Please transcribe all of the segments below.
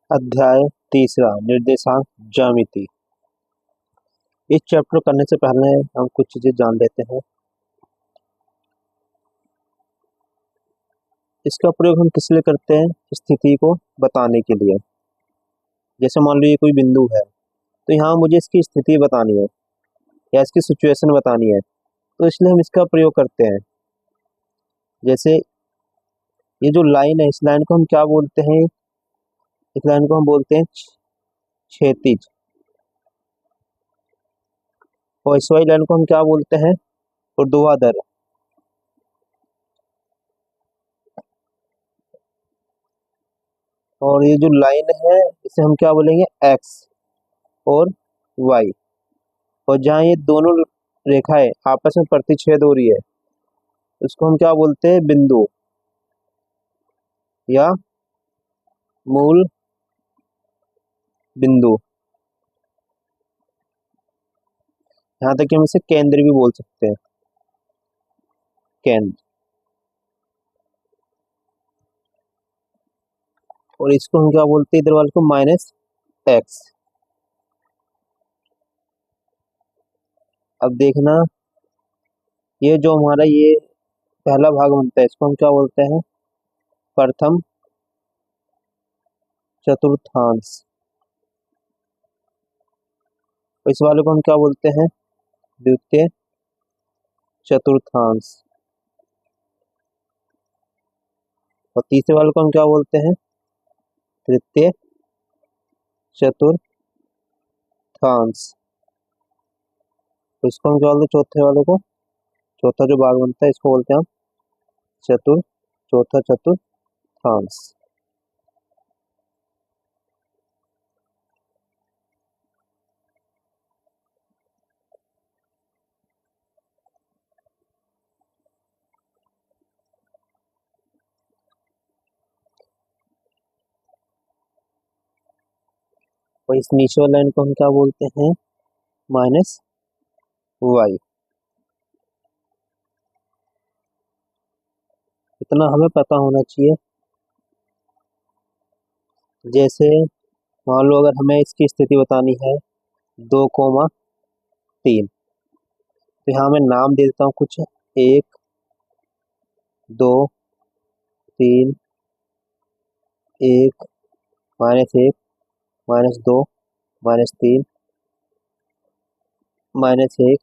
अध्याय तीसरा निर्देशांक ज्यामिति। इस चैप्टर करने से पहले हम कुछ चीजें जान लेते हैं। इसका प्रयोग हम किस लिए करते हैं? स्थिति को बताने के लिए। जैसे मान लो ये कोई बिंदु है, तो यहाँ मुझे इसकी स्थिति बतानी है या इसकी सिचुएशन बतानी है, तो इसलिए हम इसका प्रयोग करते हैं। जैसे ये जो लाइन है, इस लाइन को हम क्या बोलते हैं? इस लाइन को हम बोलते हैं क्षैतिज, और इस वाली लाइन को हम क्या बोलते हैं? ऊर्ध्वाधर। और ये जो लाइन है इसे हम क्या बोलेंगे? एक्स और वाई। और जहाँ ये दोनों रेखाएं आपस में प्रतिच्छेद हो रही है, उसको हम क्या बोलते हैं? बिंदु या मूल बिंदु। यहाँ तक कि हम इसे केंद्र भी बोल सकते हैं, केंद्र। और इसको हम क्या बोलते हैं? इधर वाले को माइनस एक्स। अब देखना, ये जो हमारा ये पहला भाग बनता है, इसको हम क्या बोलते हैं? प्रथम चतुर्थांश। इस वाले को हम क्या बोलते हैं? द्वितीय चतुर्थांश। और तीसरे वाले को हम क्या बोलते हैं? तृतीय चतुर्थांश। तो इसको हम क्या बोलते हैं? चौथे वाले को, चौथा जो भाग बनता है इसको बोलते हैं हम चौथा चतुर्थांश। और इस नीचे वाली लाइन को हम क्या बोलते हैं? Minus Y. इतना हमें पता होना चाहिए। जैसे मान लो अगर हमें इसकी स्थिति बतानी है 2,3, तो यहाँ मैं नाम दे देता हूँ कुछ, 1 2 3, 1 -1 -2 -3 -1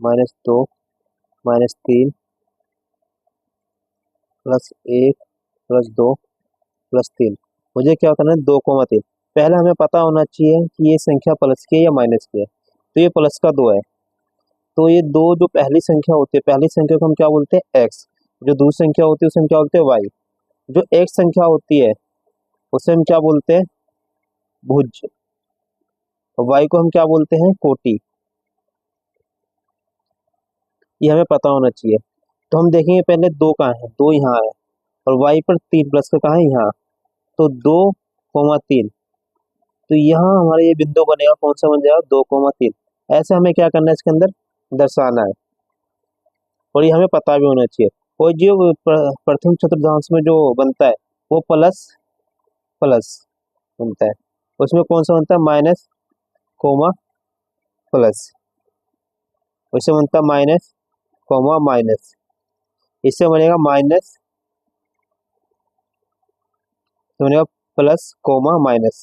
-2 -3 +1 +2 +3। मुझे क्या करना है? 2,3। पहले हमें पता होना चाहिए कि ये संख्या प्लस की है या माइनस की है। तो ये प्लस का 2 है, तो ये दो जो पहली संख्या होती है, पहली संख्या को हम क्या बोलते हैं? एक्स। जो दूसरी संख्या होती है उसे हम क्या बोलते हैं? वाई। जो एक संख्या होती है उसे हम क्या बोलते हैं? भुज। और वाई को हम क्या बोलते हैं? कोटि। ये हमें पता होना चाहिए। तो हम देखेंगे पहले दो कहाँ है, दो यहाँ है, और वाई पर 3 प्लस का कहाँ है? यहाँ। तो 2,3। तो यहाँ हमारा ये बिंदु बनेगा, कौन सा बन जाएगा? 2,3। ऐसे हमें क्या करना है? इसके अंदर दर्शाना है, और ये हमें पता भी होना चाहिए। और जो प्रथम चतुर्थांश में जो बनता है वो प्लस प्लस बनता है। उसमें कौन सा बनता है? Minus coma plus. उससे बनता है माइनस कोमा माइनस। इससे बनेगा माइनस, तो बनेगा प्लस कोमा माइनस।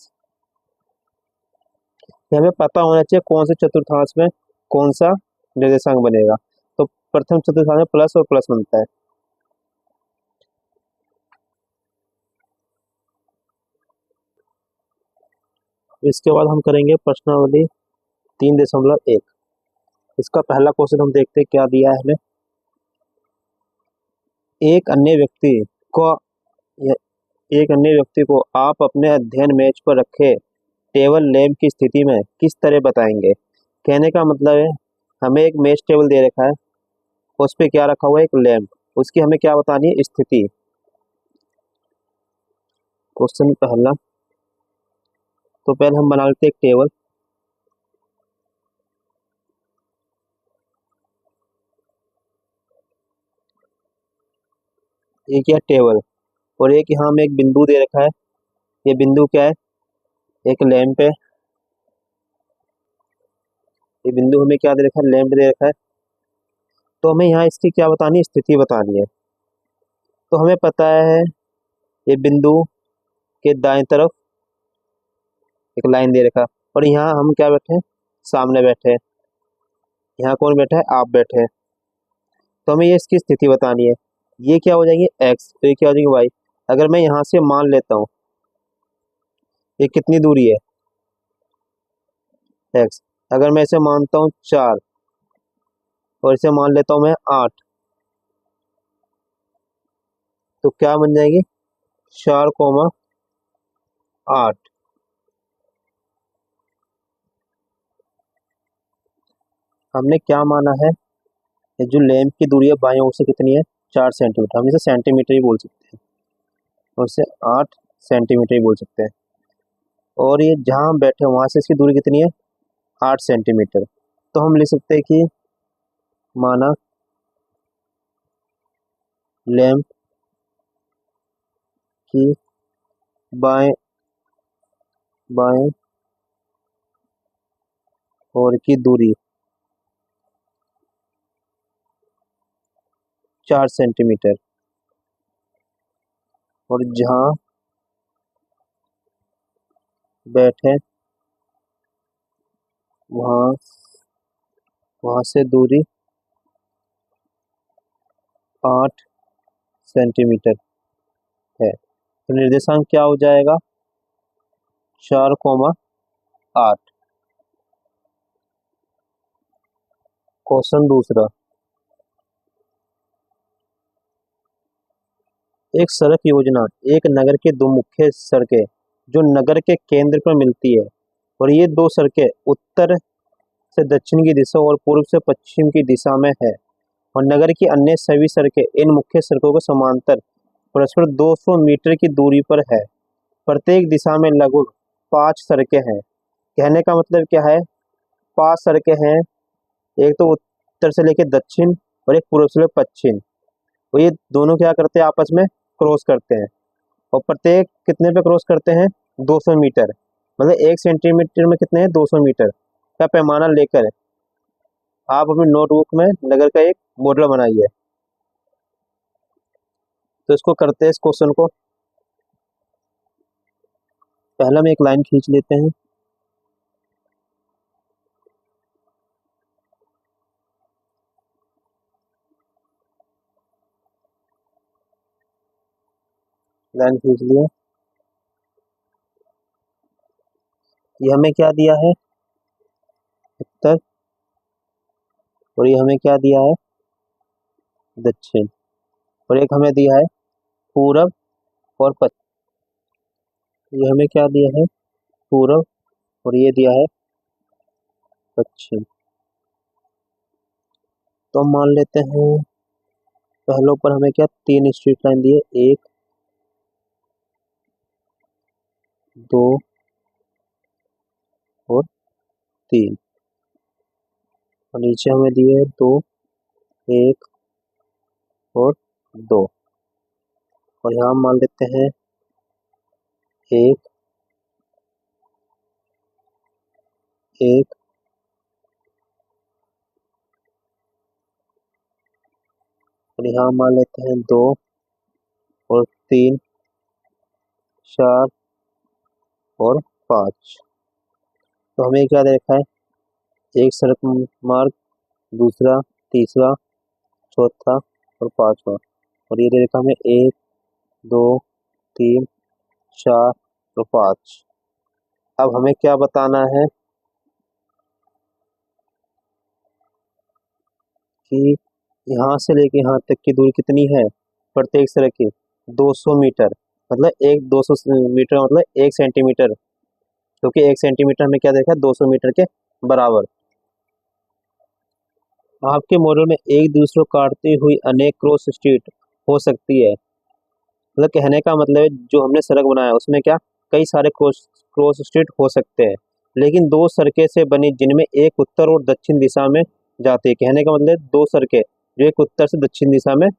ये हमें पता होना चाहिए कौन से चतुर्थांश में कौन सा निर्देशांक बनेगा। तो प्रथम चतुर्थांश में प्लस और प्लस बनता है। इसके बाद हम करेंगे प्रश्नावली 3.1। इसका पहला क्वेश्चन हम देखते हैं क्या दिया है हमें। एक अन्य व्यक्ति को एक अन्य व्यक्ति को आप अपने अध्ययन मेज पर रखे टेबल लैंप की स्थिति में किस तरह बताएंगे? कहने का मतलब है, हमें एक मेज टेबल दे रखा है, उस पे क्या रखा हुआ है? एक लैंप। उसकी हमें क्या बतानी है? स्थिति। क्वेश्चन पहला, तो पहले हम बना लेते हैं एक टेबल। एक यह टेबल, और एक यहाँ हमें एक बिंदु दे रखा है। ये बिंदु क्या है? एक लैंप है, ये बिंदु हमें क्या दे रखा है, लैंप दे रखा है। तो हमें यहाँ इसकी क्या बतानी है, स्थिति बतानी है। तो हमें पता है ये बिंदु के दाएं तरफ एक लाइन दे रखा, और यहाँ हम क्या बैठे हैं, सामने बैठे हैं। यहाँ कौन बैठा है, आप बैठे हैं। तो हमें ये इसकी स्थिति बतानी है। ये क्या हो जाएंगे एक्स, तो ये क्या हो जाएंगे वाई। अगर मैं यहाँ से मान लेता हूँ ये कितनी दूरी है एक्स, अगर मैं इसे मानता हूँ 4 और इसे मान लेता हूँ मैं 8, तो क्या बन जाएगी 4,8। हमने क्या माना है, ये जो लैंप की दूरी है बाईं ओर से कितनी है, 4 सेंटीमीटर। हम इसे सेंटीमीटर ही बोल सकते हैं, और इसे 8 सेंटीमीटर ही बोल सकते हैं। और ये जहाँ हम बैठे हैं वहाँ से इसकी दूरी कितनी है, 8 सेंटीमीटर। तो हम लिख सकते हैं कि माना लैंप की बाएं बाएं ओर की दूरी 4 सेंटीमीटर, और जहाँ बैठे वहाँ वहाँ से दूरी 8 सेंटीमीटर है। तो निर्देशांक क्या हो जाएगा, 4,8। क्वेश्चन दूसरा, एक सड़क योजना एक नगर के दो मुख्य सड़कें जो नगर के केंद्र पर मिलती है, और ये दो सड़कें उत्तर से दक्षिण की दिशा और पूर्व से पश्चिम की दिशा में है, और नगर की अन्य सभी सड़कें इन मुख्य सड़कों के समांतर परस्पर 200 मीटर की दूरी पर है। प्रत्येक दिशा में लगभग 5 सड़कें हैं। कहने का मतलब क्या है, 5 सड़कें हैं, एक तो उत्तर से लेकर दक्षिण और एक पूर्व से लेकर पश्चिम। तो ये दोनों क्या करते हैं, आपस में क्रॉस करते हैं, और प्रत्येक कितने पे क्रॉस करते हैं, 200 मीटर। मतलब 1 सेंटीमीटर में कितने हैं, 200 मीटर का पैमाना लेकर आप अपनी नोटबुक में नगर का एक मॉडल बनाइए। तो इसको करते हैं, इस क्वेश्चन को पहला में एक लाइन खींच लेते हैं। लाइन खींच लिया। ये हमें क्या दिया है, उत्तर, और ये हमें क्या दिया है, दक्षिण, और एक हमें दिया है पूरब और पश्चिम। ये हमें क्या दिया है, पूरब, और ये दिया है पश्चिम। तो हम मान लेते हैं पहलों पर हमें क्या 3 स्ट्रीट लाइन दी है, 1 2 और 3, और नीचे हमें दिए 2 1 और 2, और यहाँ हम मान लेते हैं 1 1, और यहाँ मान लेते हैं 2 और 3 4 और 5। तो हमें क्या दे रखा है, एक सड़क मार्ग, दूसरा, तीसरा, चौथा और पांचवा, और ये दे रखा हमें 1 2 3 4 और 5। अब हमें क्या बताना है कि यहाँ से लेके यहाँ तक की दूरी कितनी है, प्रत्येक सड़क की 200 मीटर। मतलब एक 200 मीटर मतलब 1 सेंटीमीटर, क्योंकि 1 सेंटीमीटर में क्या देखा है, 200 मीटर के बराबर। आपके मॉडल में एक दूसरे को काटती हुई अनेक क्रॉस स्ट्रीट हो सकती है। मतलब कहने का मतलब है जो हमने सड़क बनाया उसमें क्या कई सारे क्रॉस क्रॉस स्ट्रीट हो सकते हैं, लेकिन दो सड़कें से बनी जिनमें एक उत्तर और दक्षिण दिशा में जाती है। कहने का मतलब दो सड़कें जो एक उत्तर से दक्षिण दिशा में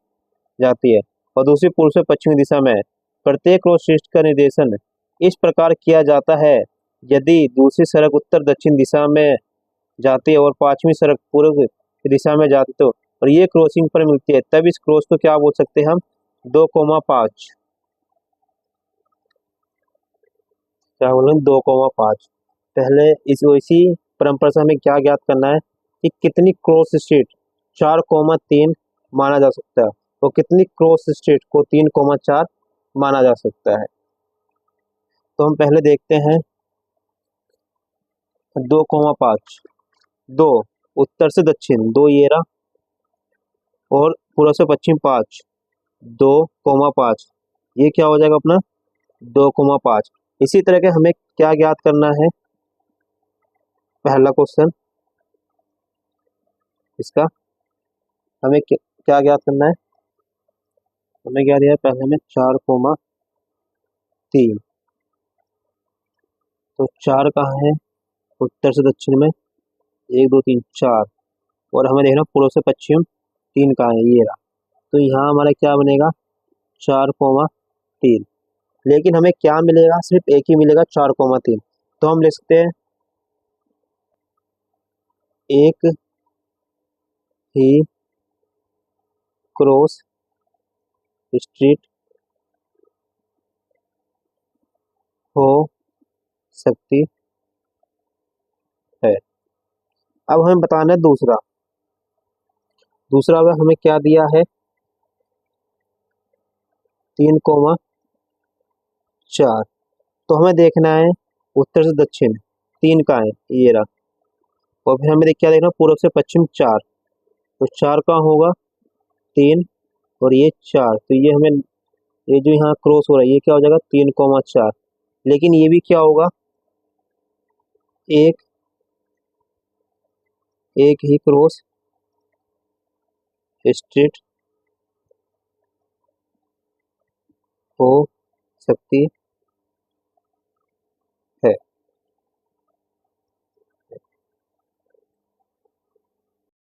जाती है और दूसरी पूर्व से पश्चिमी दिशा में है। प्रत्येक क्रॉस स्ट्रीट का निर्देशन इस प्रकार किया जाता है यदि दूसरी सड़क उत्तर दक्षिण दिशा में जाती है और पांचवी सड़क पूर्व दिशा में जाती तो और ये क्रॉसिंग पर मिलती है, तब इस क्रॉस को क्या बोल सकते हैं हम? 2,5। क्या बोल रहे हैं? 2,5। पहले इसी परंपरा से हमें क्या ज्ञात करना है कि कितनी क्रॉस स्ट्रीट 4,3 माना जा सकता है, तो कितनी क्रॉस स्ट्रीट को 3,4 माना जा सकता है। तो हम पहले देखते हैं 2,5। 2 उत्तर से दक्षिण 2 ये रहा, और पूर्व से पश्चिम 5। 2,5 ये क्या हो जाएगा अपना? 2,5। इसी तरह के हमें क्या ज्ञात करना है? पहला क्वेश्चन इसका हमें क्या ज्ञात करना है? हमें क्या दिया है? पहले में 4,3। तो 4 कहाँ है? उत्तर से दक्षिण में 1 2 3 4, और हमें देखना पूर्व से पश्चिम 3 कहाँ है? ये रहा। तो यहाँ हमारा क्या बनेगा? 4,3। लेकिन हमें क्या मिलेगा? सिर्फ एक ही मिलेगा, 4,3। तो हम लिख सकते हैं एक ही क्रॉस स्ट्रीट हो सकती है। अब हमें बताना है दूसरा। दूसरा में हमें क्या दिया है? 3,4। तो हमें देखना है उत्तर से दक्षिण 3 का है, ये रहा। और फिर हमें क्या देखना? पूर्व से पश्चिम 4। तो 4 का होगा 3, और ये 4। तो ये हमें, ये जो यहाँ क्रॉस हो रहा है ये क्या हो जाएगा? 3,4। लेकिन ये भी क्या होगा? एक एक ही क्रॉस स्ट्रीट हो सकती